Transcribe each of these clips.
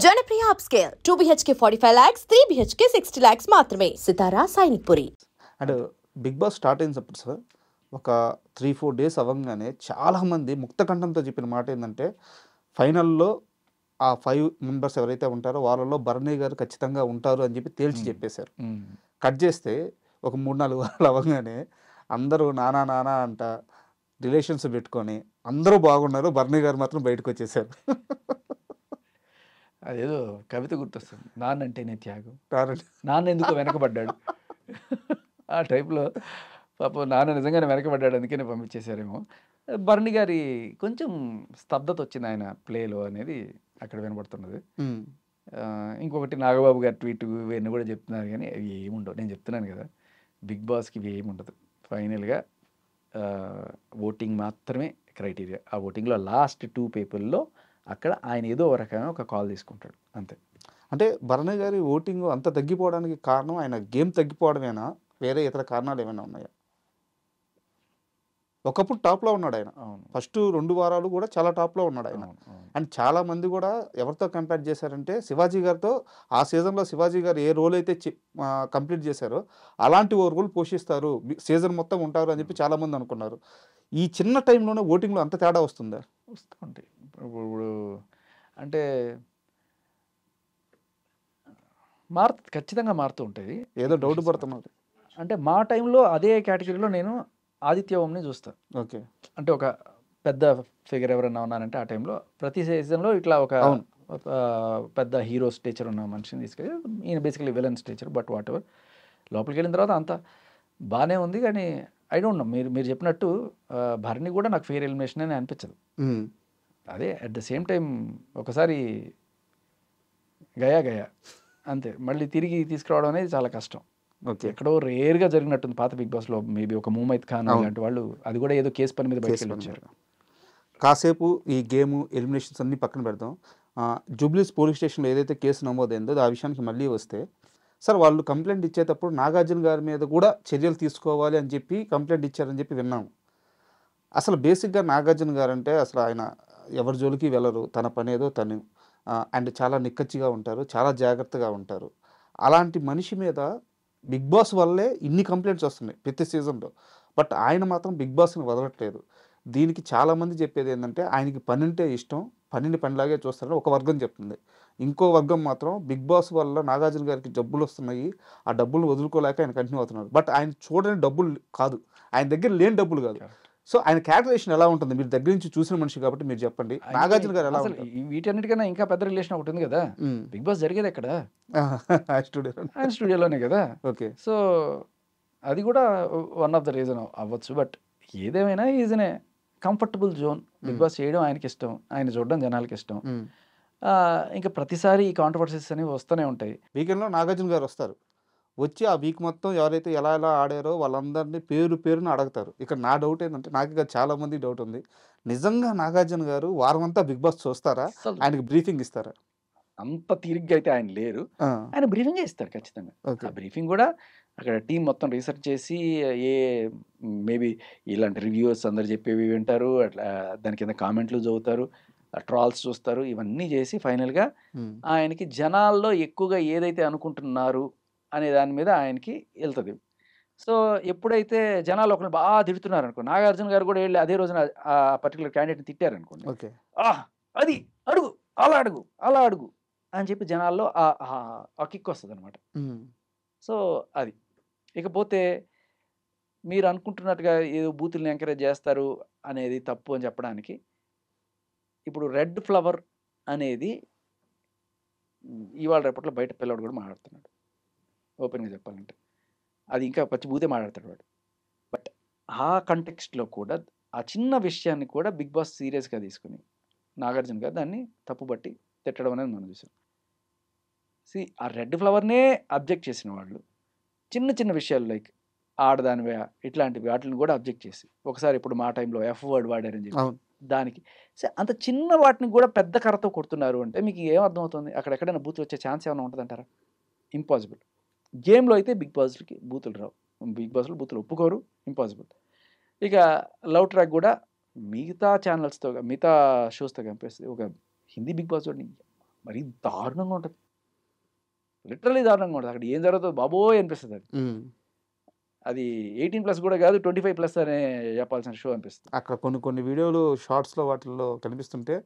Janapriya upscale 2 BHK 45 lakhs, 3 BHK 60 lakhs మాత్రమే. Sitara Sainikpuri. And Big Boss start అయినప్పుడు sir ఒక 3-4 days అవ్వగానే చాలామంది ముక్తకంఠంతో చెప్పిన మాట ఏంటంటే ఫైనల్లో ఆ 5 మెంబర్స్ ఎవరైతే ఉంటారో వాళ్ళలో భరణి గారు ఖచ్చితంగా ఉంటారు అని చెప్పి తేల్చి చెప్పేశారు. కట్ చేస్తే ఒక 3-4 వారాలు అవ్వగానే అందరూ నానా నానా అంట రిలేషన్స్ పెట్టుకొని అందరూ బాగున్నారు, భరణి గారు మాత్రం బయటకు వచ్చేసారు. అదేదో కవిత గుర్తొస్తుంది, నాన్నంటేనే త్యాగం, కారణం నాన్న ఎందుకో వెనకబడ్డాడు. ఆ టైప్లో పాపం నాన్న నిజంగానే వెనకబడ్డాడు, అందుకనే పంపించేశారేమో. భరణి గారి కొంచెం స్తబ్దత వచ్చింది ఆయన ప్లేలో అనేది అక్కడ వినపడుతున్నది. ఇంకొకటి నాగబాబు గారి ట్వీట్ ఇవన్నీ కూడా చెప్తున్నారు, కానీ అవి ఏముండవు. నేను చెప్తున్నాను కదా, బిగ్ బాస్కి ఇవి ఏముండదు. ఫైనల్గా ఓటింగ్ మాత్రమే క్రైటీరియా. ఆ ఓటింగ్లో లాస్ట్ 2 పీపుల్లో అక్కడ ఆయన ఏదో ఒక రకమైన ఒక కాల్ తీసుకుంటాడు, అంతే. అంటే భరణి గారి ఓటింగ్ అంత తగ్గిపోవడానికి కారణం ఆయన గేమ్ తగ్గిపోవడమేనా, వేరే ఇతర కారణాలు ఏమైనా ఉన్నాయా? ఒకప్పుడు టాప్లో ఉన్నాడు ఆయన, ఫస్ట్ 2 వారాలు కూడా చాలా టాప్లో ఉన్నాడు ఆయన. అండ్ చాలా మంది కూడా ఎవరితో కంపేర్ చేశారంటే శివాజీ గారితో. ఆ సీజన్లో శివాజీ గారు ఏ రోల్ అయితే కంప్లీట్ చేశారో అలాంటి ఓ రోల్ పోషిస్తారు, సీజన్ మొత్తం ఉంటారు అని చెప్పి చాలామంది అనుకున్నారు. ఈ చిన్న టైంలోనే ఓటింగ్లో అంత తేడా వస్తుందా? వస్తూ ఉంటాయి. ఇప్పుడు అంటే ఖచ్చితంగా మారుతూ ఉంటుంది. ఏదో డౌట్ పడుతున్నారు. అంటే మా టైంలో అదే కేటగిరీలో నేను ఆదిత్య ఓంని చూస్తాను. ఓకే, అంటే ఒక పెద్ద ఫిగర్ ఎవరైనా ఉన్నారంటే ఆ టైంలో ప్రతి సీజన్లో ఇట్లా ఒక పెద్ద హీరో స్టేచర్ ఉన్న మనిషిని తీసుకెళ్ళి, ఈయన basically villain stature, but what ever. లోపలికి వెళ్ళిన తర్వాత అంతా బాగానే ఉంది, కానీ ఐ డోంట్ నో, మీరు చెప్పినట్టు భరణి కూడా నాకు ఫెయిర్ ఎలిమినేషన్ అని అనిపించదు. అదే అట్ ద సేమ్ టైం ఒకసారి గయా అంతే, మళ్ళీ తిరిగి తీసుకురావడం అనేది చాలా కష్టం. ఓకే, ఎక్కడో రేర్గా జరిగినట్టుంది పాత బిగ్ బాస్లో. మేబీ ఒక ముమైత్ ఖాన్ లాంటి వాళ్ళు, అది కూడా ఏదో కేసు పని మీద బయటకు వచ్చారు. కాసేపు ఈ గేమ్ ఎలిమినేషన్స్ అన్నీ పక్కన పెడదాం. జూబ్లీస్ పోలీస్ స్టేషన్లో ఏదైతే కేసు నమోదైందో ఆ విషయానికి మళ్ళీ వస్తే, సార్ వాళ్ళు కంప్లైంట్ ఇచ్చేటప్పుడు నాగార్జున గారి మీద కూడా చర్యలు తీసుకోవాలి అని చెప్పి కంప్లైంట్ ఇచ్చారని చెప్పి విన్నాము. అసలు బేసిక్గా నాగార్జున గారు అంటే అసలు ఆయన ఎవరి జోలికి వెళ్ళరు, తన పని ఏదో తను, అండ్ చాలా నిక్కచ్చిగా ఉంటారు, చాలా జాగ్రత్తగా ఉంటారు. అలాంటి మనిషి మీద బిగ్ బాస్ వల్లే ఇన్ని కంప్లైంట్స్ వస్తున్నాయి ప్రతి సీజన్లో. బట్ ఆయన మాత్రం బిగ్ బాస్ని వదలట్లేదు. దీనికి చాలామంది చెప్పేది ఏంటంటే ఆయనకి పని అంటే ఇష్టం, పనిని పనిలాగే చూస్తారని ఒక వర్గం చెప్తుంది. ఇంకో వర్గం మాత్రం బిగ్ బాస్ వల్ల నాగార్జున గారికి డబ్బులు వస్తున్నాయి, ఆ డబ్బులు వదులుకోలేక ఆయన కంటిన్యూ అవుతున్నారు. బట్ ఆయన చూడని డబ్బులు కాదు, ఆయన దగ్గర లేని డబ్బులు కాదు. సో ఆయన క్యాల్కులేషన్ ఎలా ఉంటుంది? మీరు దగ్గర నుంచి చూసిన మనిషి కాబట్టి మీరు చెప్పండి, నాగార్జున గారు ఎలా ఉంటుంది? వీటన్నిటికన్నా ఇంకా పెద్ద రిలేషన్ ఒకటి ఉంది కదా, బిగ్ బాస్ జరిగేది ఎక్కడ? ఆయన స్టూడియోలోనే కదా. ఓకే, సో అది కూడా వన్ ఆఫ్ ద రీజన్ అవ్వచ్చు. బట్ ఏదేమైనా ఈజనే కంఫర్టబుల్ జోన్. బిగ్ బాస్ చేయడం ఆయనకి ఇష్టం, ఆయన చూడడం జనాలకి ఇష్టం. ఇంకా ప్రతిసారి ఈ కాంట్రవర్సీస్ అనేవి వస్తూనే ఉంటాయి. వీకెండ్లో నాగార్జున గారు వస్తారు, వచ్చి ఆ వీక్ మొత్తం ఎవరైతే ఎలా ఎలా ఆడారో వాళ్ళందరినీ పేరున అడుగుతారు. ఇక్కడ నా డౌట్ ఏంటంటే, నాకు ఇక చాలామంది డౌట్ ఉంది, నిజంగా నాగార్జున గారు వారం అంతా బిగ్ బాస్ చూస్తారా, ఆయనకి బ్రీఫింగ్ ఇస్తారా? అంత తీరిగ్గా అయితే ఆయన లేరు, ఆయన బ్రీఫింగే ఇస్తారు ఖచ్చితంగా. ఆ బ్రీఫింగ్ కూడా అక్కడ టీం మొత్తం రీసెర్చ్ చేసి, మేబీ ఇలాంటి రివ్యూవర్స్ అందరు చెప్పేవి వింటారు, అట్లా దాని కింద కామెంట్లు చదువుతారు, ట్రాల్స్ చూస్తారు, ఇవన్నీ చేసి ఫైనల్గా ఆయనకి జనాల్లో ఎక్కువగా ఏదైతే అనుకుంటున్నారు అనే దాని మీద ఆయనకి వెళ్తుంది. సో ఎప్పుడైతే జనాలు ఒకరిని బాగా తిడుతున్నారు అనుకో, నాగార్జున గారు కూడా వెళ్ళి అదే రోజున ఆ పర్టికులర్ క్యాండిడేట్ని తిట్టారనుకోండి, అది అడుగు, అలా అడుగు అని చెప్పి జనాల్లో ఆ కిక్ వస్తుంది అనమాట. సో అది. ఇకపోతే మీరు అనుకుంటున్నట్టుగా ఏదో బూతుల్ని ఎంకరేజ్ చేస్తారు అనేది తప్పు అని చెప్పడానికి, ఇప్పుడు రెడ్ ఫ్లవర్ అనేది ఇవాళ రేపట్లో బయట పిల్లవాడు కూడా మాట్లాడుతున్నాడు, ఓపెన్గా చెప్పాలంటే. అది ఇంకా పచ్చి బూతే మాట్లాడతాడు వాడు. బట్ ఆ కంటెక్స్ట్లో కూడా ఆ చిన్న విషయాన్ని కూడా బిగ్ బాస్ సీరియస్గా తీసుకుని నాగార్జున గారు దాన్ని తప్పుబట్టి తిట్టడం అనేది మనం చూసాం. ఆ రెడ్ ఫ్లవర్నే అబ్జెక్ట్ చేసిన వాళ్ళు చిన్న చిన్న విషయాలు లైక్ ఆడదానివే ఇట్లాంటివి వాటిని కూడా అబ్జెక్ట్ చేసి, ఒకసారి ఇప్పుడు మా టైంలో ఎఫ్ వర్డ్ వాడారని చెప్పి దానికి అంత చిన్న వాటిని కూడా పెద్ద కర్రతో కొడుతున్నారు అంటే మీకు ఏమర్థమవుతుంది? అక్కడ ఎక్కడైనా బూతులు వచ్చే ఛాన్స్ ఏమైనా ఉంటుందంటారా? ఇంపాసిబుల్. గేమ్లో అయితే బిగ్ బాస్కి బూతులు రావు, బిగ్ బాస్లో బూతులు ఒప్పుకోరు, ఇంపాసిబుల్. ఇక లవ్ ట్రాక్ కూడా మిగతా ఛానల్స్తో మిగతా షోస్తో కంపేర్ ఒక హిందీ బిగ్ బాస్ చూడండి, మరి దారుణంగా ఉంటుంది, లిటరలీ దారుణంగా ఉంటుంది. అక్కడ ఏం జరుగుతుందో బాబోయ్ అనిపిస్తుంది. అది అది 18+ కూడా కాదు, 25+ అనే చెప్పాల్సిన షో అనిపిస్తుంది. అక్కడ కొన్ని వీడియోలు షార్ట్స్లో వాటిల్లో కనిపిస్తుంటే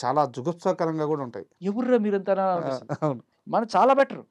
చాలా జుగుప్సాకరంగా కూడా ఉంటాయి. ఎవర్రా మీరంతా అనిపిస్తుంది. అవును. మన చాలా బెటర్,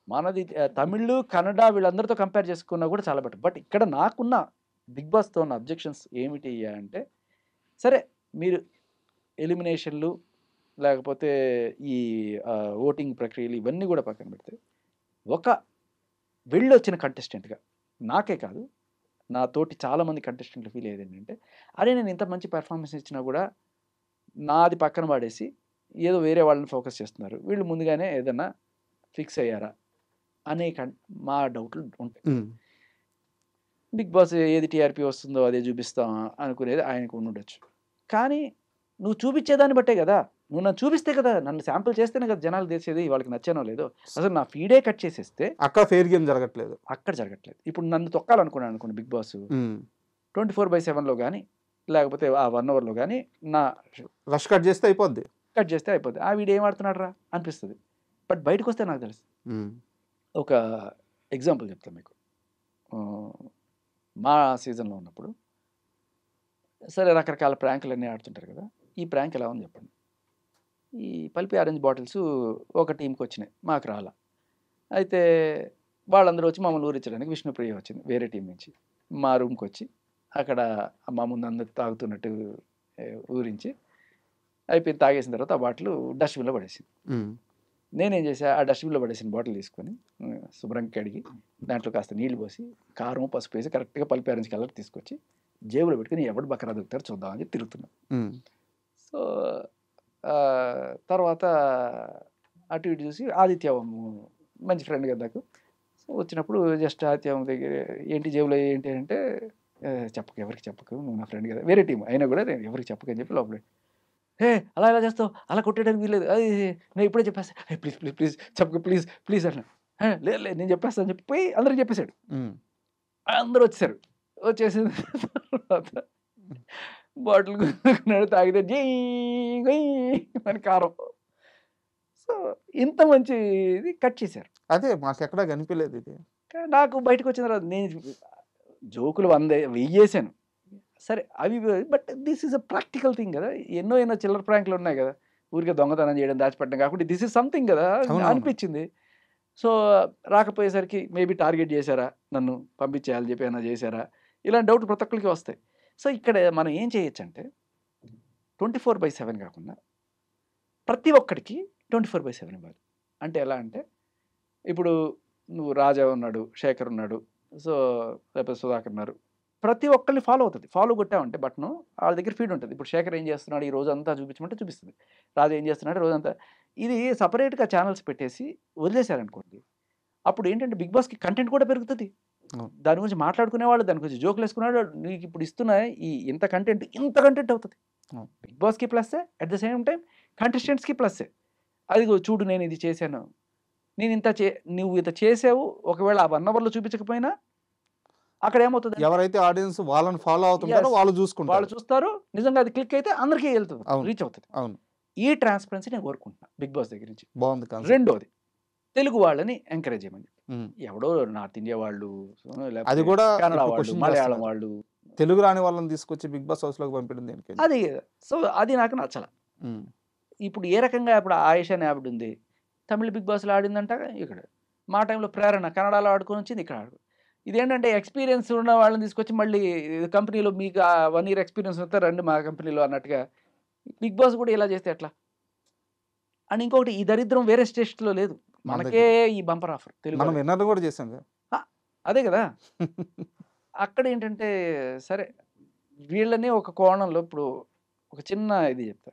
మనది తమిళ్ కన్నడ వీళ్ళందరితో కంపేర్ చేసుకున్నా కూడా చాలా బెటర్. బట్ ఇక్కడ నాకున్న బిగ్ బాస్తో ఉన్న అబ్జెక్షన్స్ ఏమిటి అంటే, సరే మీరు ఎలిమినేషన్లు లేకపోతే ఈ ఓటింగ్ ప్రక్రియలు ఇవన్నీ కూడా పక్కన పెడితే, ఒక వెళ్ళొచ్చిన కంటెస్టెంట్గా నాకే కాదు నా తోటి చాలామంది కంటెస్టెంట్లు ఫీల్ అయ్యేది ఏంటంటే, అరే నేను ఇంత మంచి పెర్ఫార్మెన్స్ ఇచ్చినా కూడా నాది పక్కన పడేసి ఏదో వేరే వాళ్ళని ఫోకస్ చేస్తున్నారు, వీళ్ళు ముందుగానే ఏదన్నా ఫిక్స్ అయ్యారా అనే మా డౌట్లు ఉంటాయి. బిగ్ బాస్ ఏది టీఆర్పీ వస్తుందో అదే చూపిస్తాం అనుకునేది ఆయనకు ఉండొచ్చు. కానీ నువ్వు చూపించేదాన్ని బట్టే కదా, నువ్వు నన్ను చూపిస్తే కదా, నన్ను శాంపుల్ చేస్తేనే కదా జనాలు తెలిసేది వాళ్ళకి నచ్చానో లేదో. అసలు నా ఫీడే కట్ చేసేస్తే అక్కడ ఫెయిర్ గేమ్ జరగట్లేదు, అక్కడ జరగట్లేదు. ఇప్పుడు నన్ను తొక్కాలనుకున్నాను అనుకోండి బిగ్ బాస్ 24/7లో కానీ లేకపోతే ఆ 1 అవర్లో కానీ నా రష్ కట్ చేస్తే అయిపోద్ది, ఆ వీడియో ఏం ఆడుతున్నాడు రా అనిపిస్తుంది. బట్ బయటకు వస్తే నాకు తెలుసు. ఒక ఎగ్జాంపుల్ చెప్తాను మీకు. మా సీజన్లో ఉన్నప్పుడు సరే రకరకాల ప్రాంకులు అన్నీ ఆడుతుంటారు కదా, ఈ ప్రాంక్ ఎలా ఉంది చెప్పండి. ఈ పల్పి ఆరెంజ్ బాటిల్స్ ఒక టీంకి వచ్చినాయి, మాకు రాలా. అయితే వాళ్ళందరూ వచ్చి మమ్మల్ని ఊరించడానికి విష్ణుప్రియ వచ్చింది వేరే టీం నుంచి మా రూమ్కి వచ్చి, అక్కడ మా ముందు అందరు తాగుతున్నట్టు ఊరించి అయిపోయింది. తాగేసిన తర్వాత ఆ బాటిల్ డస్ట్బిన్లో పడేసింది. నేనేం చేసా, ఆ డస్ట్బిన్లో పడేసిన బాటిల్ తీసుకొని శుభ్రంగా కడిగి దాంట్లో కాస్త నీళ్లు పోసి కారం పసుపు వేసి కరెక్ట్గా పల్పి ఆరెంజ్ కలర్ తీసుకొచ్చి జేబులో పెట్టుకుని ఎవడు బకరా దొరుకుతారో చూద్దామని చెప్పి తిరుగుతున్నాం. సో తర్వాత అటు ఇటు చూసి ఆదిత్య మంచి ఫ్రెండ్ కదా నాకు. సో వచ్చినప్పుడు జస్ట్ ఆదిత్య దగ్గర ఏంటి జేబులో ఏంటి అంటే, చెప్పకు ఎవరికి చెప్పకు, నువ్వు నా ఫ్రెండ్ కదా, వేరే టీం అయినా కూడా నేను ఎవరికి చెప్పకని చెప్పి లోపలే, అలా ఎలా చేస్తావు, అలా కొట్టేయడానికి వీల్లేదు, అది నేను ఇప్పుడే చెప్పేస్తా, ప్లీజ్ ప్లీజ్ ప్లీజ్ చెప్పకు ప్లీజ్ ప్లీజ్ అట్లా. లేదు లేదు నేను చెప్పేస్తాను చెప్పి అందరికి చెప్పేశాడు. అందరూ వచ్చేసారు. వచ్చేసిన తర్వాత బాటిల్ కొనుక్కున్నాడు, తాగితే జై అని కారం. సో ఇంత మంచి ఇది కట్ చేశారు. అదే మాకు ఎక్కడా కనిపించలేదు ఇది. నాకు బయటకు వచ్చిన తర్వాత నేను జోకులు 100 వెయ్యేసాను సరే అవి, but this is a practical thing కదా. ఎన్నో చిల్లర ప్రాంకులు ఉన్నాయి కదా, ఊరికే దొంగతనం చేయడం దాచిపెట్టడం కాకుండా దిస్ ఈజ్ సంథింగ్ కదా అనిపించింది. సో రాకపోయేసరికి మేబీ టార్గెట్ చేశారా, నన్ను పంపించేయాలని చెప్పి ఏమైనా చేశారా, ఇలాంటి డౌట్ ప్రతి ఒక్కరికి వస్తాయి. సో ఇక్కడ మనం ఏం చేయొచ్చు అంటే 24/7 కాకుండా ప్రతి ఒక్కడికి 24/7 ఇవ్వాలి. అంటే ఎలా అంటే, ఇప్పుడు నువ్వు రాజా ఉన్నాడు, శేఖర్ ఉన్నాడు, సో లేకపోతే సుధాకర్ ఉన్నారు, ప్రతి ఒక్కరిని ఫాలో అవుతుంది. ఫాలో కొట్టామంటే బట్ను వాళ్ళ దగ్గర ఫీడ్ ఉంటుంది. ఇప్పుడు శేఖర్ ఏం చేస్తున్నాడు ఈ రోజు అంతా చూపించమంటే చూపిస్తుంది, రాజా ఏం చేస్తున్నాడు రోజంతా. ఇది సపరేట్గా ఛానల్స్ పెట్టేసి వదిలేశారనుకోండి, అప్పుడు ఏంటంటే బిగ్ బాస్కి కంటెంట్ కూడా పెరుగుతుంది. దాని గురించి మాట్లాడుకునేవాళ్ళు, దాని గురించి జోకులు వేసుకునేవాళ్ళు, నీకు ఇప్పుడు ఇస్తున్న ఈ ఇంత కంటెంట్ అవుతుంది. బిగ్ బాస్కి ప్లస్సే, అట్ ద సేమ్ టైం కంటెస్టెంట్స్కి ప్లస్సే. అది చూడు నేను ఇది చేశాను, నేను నువ్వు ఇంత చేసావు, ఒకవేళ ఆ 1 అవర్లో చూపించకపోయినా అక్కడ ఏమవుతుంది, ఎవరైతే ఆడియన్స్ వాళ్ళని ఫాలో అవుతుంటారో వాళ్ళు చూస్తారు, నిజంగా అది క్లిక్ అయితే అందరికీ వెళ్తుంది, రీచ్ అవుతుంది. అవును, ఈ ట్రాన్స్పరెన్సీ నేను కోరుకుంటున్నా బిగ్ బాస్ దగ్గర నుంచి. బాగుంది. రెండోది తెలుగు వాళ్ళని ఎంకరేజ్ చేయమని. ఎవడో నార్త్ ఇండియా వాళ్ళు, అది కూడా కన్నడ వాళ్ళు, మలయాళం వాళ్ళు, తెలుగు రాని వాళ్ళని తీసుకొచ్చి బిగ్ బాస్ హౌస్ లోకి పంపించింది దేనికి? అది సో అది నాకు నచ్చల. ఇప్పుడు ఏ రకంగా ఇప్పుడు ఆయేషా అనే ఆవిడ ఉంది, తమిళ బిగ్ బాస్లో ఆడిందంట, ఇక్కడ మా టైంలో ప్రేరణ కన్నడలో ఆడుకొని వచ్చింది, ఇక్కడ ఆడు. ఇదేంటంటే ఎక్స్పీరియన్స్ ఉన్న వాళ్ళని తీసుకొచ్చి మళ్ళీ కంపెనీలో మీకు 1 year ఎక్స్పీరియన్స్ వస్తే రండి మా కంపెనీలో అన్నట్టుగా బిగ్ బాస్ కూడా ఇలా చేస్తే ఎట్లా అని. ఇంకొకటి, ఈ దరిద్రం వేరే స్టేట్స్లో లేదు, మనకే ఈ బంపర్ ఆఫర్ తెలుగు. మనం విన్నర్ కూడా చేసాం కదా, అదే కదా. అక్కడ ఏంటంటే సరే వీళ్ళని ఒక కోణంలో, ఇప్పుడు ఒక చిన్న ఇది చెప్తా,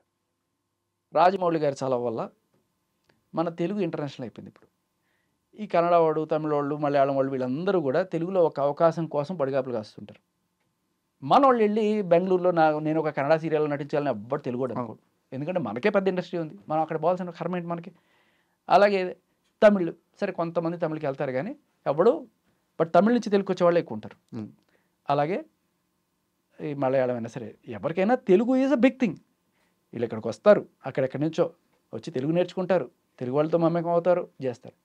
రాజమౌళి గారి చలవ వల్ల మన తెలుగు ఇంటర్నేషనల్ అయిపోయింది. ఇప్పుడు ఈ కన్నడ వాడు, తమిళ వాళ్ళు, మలయాళం వాళ్ళు వీళ్ళందరూ కూడా తెలుగులో ఒక అవకాశం కోసం పడిగాపులు కాస్తుంటారు. మన వాళ్ళు వెళ్ళి బెంగళూరులో నేను ఒక కన్నడ సీరియల్లో నటించాలని ఎవ్వరు తెలుగు కూడా అనుకోడు, ఎందుకంటే మనకే పెద్ద ఇండస్ట్రీ ఉంది, మనం అక్కడ పోవాల్సిన కర్మ ఏంటి మనకి. అలాగే తమిళ్, సరే కొంతమంది తమిళకి వెళ్తారు కానీ ఎవడు, బట్ తమిళ నుంచి తెలుగు వచ్చే వాళ్ళు ఎక్కువ ఉంటారు. అలాగే ఈ మలయాళం అయినా సరే ఎవరికైనా Telugu is a big thing. వీళ్ళు ఇక్కడికి వస్తారు, అక్కడెక్కడి నుంచో వచ్చి తెలుగు నేర్చుకుంటారు, తెలుగు వాళ్ళతో మమేకం అవుతారు, చేస్తారు.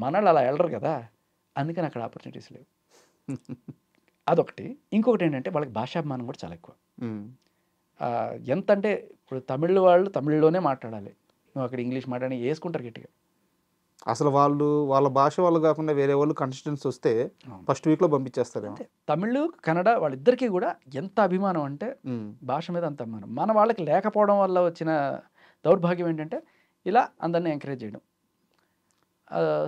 మనళ్ళు అలా వెళ్ళరు కదా, అందుకని అక్కడ ఆపర్చునిటీస్ లేవు. అదొకటి. ఇంకొకటి ఏంటంటే వాళ్ళకి భాషాభిమానం కూడా చాలా ఎక్కువ. ఎంత అంటే ఇప్పుడు తమిళ్ వాళ్ళు తమిళ్లోనే మాట్లాడాలి, నువ్వు అక్కడ ఇంగ్లీష్ మాట్లాడి వేసుకుంటారు గట్టిగా. అసలు వాళ్ళు వాళ్ళ భాష వాళ్ళు కాకుండా వేరే వాళ్ళు కంటెస్టెంట్స్ వస్తే ఫస్ట్ వీక్లో పంపించేస్తారు. తమిళ్ కన్నడ వాళ్ళిద్దరికీ కూడా ఎంత అభిమానం అంటే భాష మీద అంత అభిమానం. మన వాళ్ళకి లేకపోవడం వల్ల వచ్చిన దౌర్భాగ్యం ఏంటంటే ఇలా అందరినీ ఎంకరేజ్ చేయడం.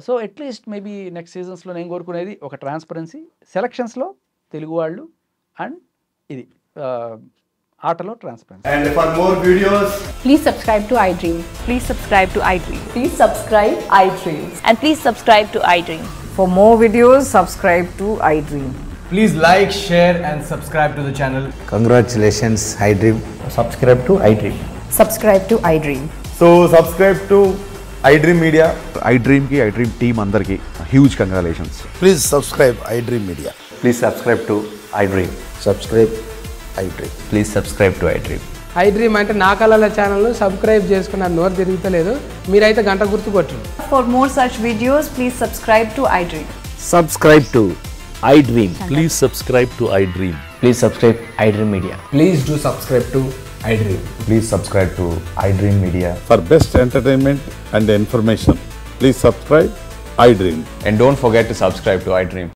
సో అట్లీస్ట్ మేబీ నెక్స్ట్ సీజన్స్లో నేను కోరుకునేది ఒక ట్రాన్స్పరెన్సీ, సెలక్షన్స్లో తెలుగు వాళ్ళు, అండ్ ఇది ఆటలో transparency. And for more videos, please subscribe to iDream. Please subscribe to iDream. Please subscribe iDream. And please subscribe to iDream. For more videos, subscribe to iDream. please like, share and subscribe to the channel. Congratulations, iDream. Subscribe to iDream. Subscribe to iDream. So subscribe to iDream Media. iDream team andarki huge congratulations. Please subscribe iDream Media. Please subscribe to iDream. Subscribe iDream. Please subscribe to iDream. iDream అంటే నా కళల ఛానల్ను subscribe చేసుకున్న నోరు తిరుగుతలేదు, మీరైతే గంట గుర్తు కొట్టండి. For more such videos, please subscribe to iDream. Subscribe to iDream. Please subscribe to iDream. Please subscribe iDream Media. Please do subscribe to iDream. Please subscribe to iDream Media. For best entertainment and information, please subscribe iDream. And don't forget to subscribe to iDream.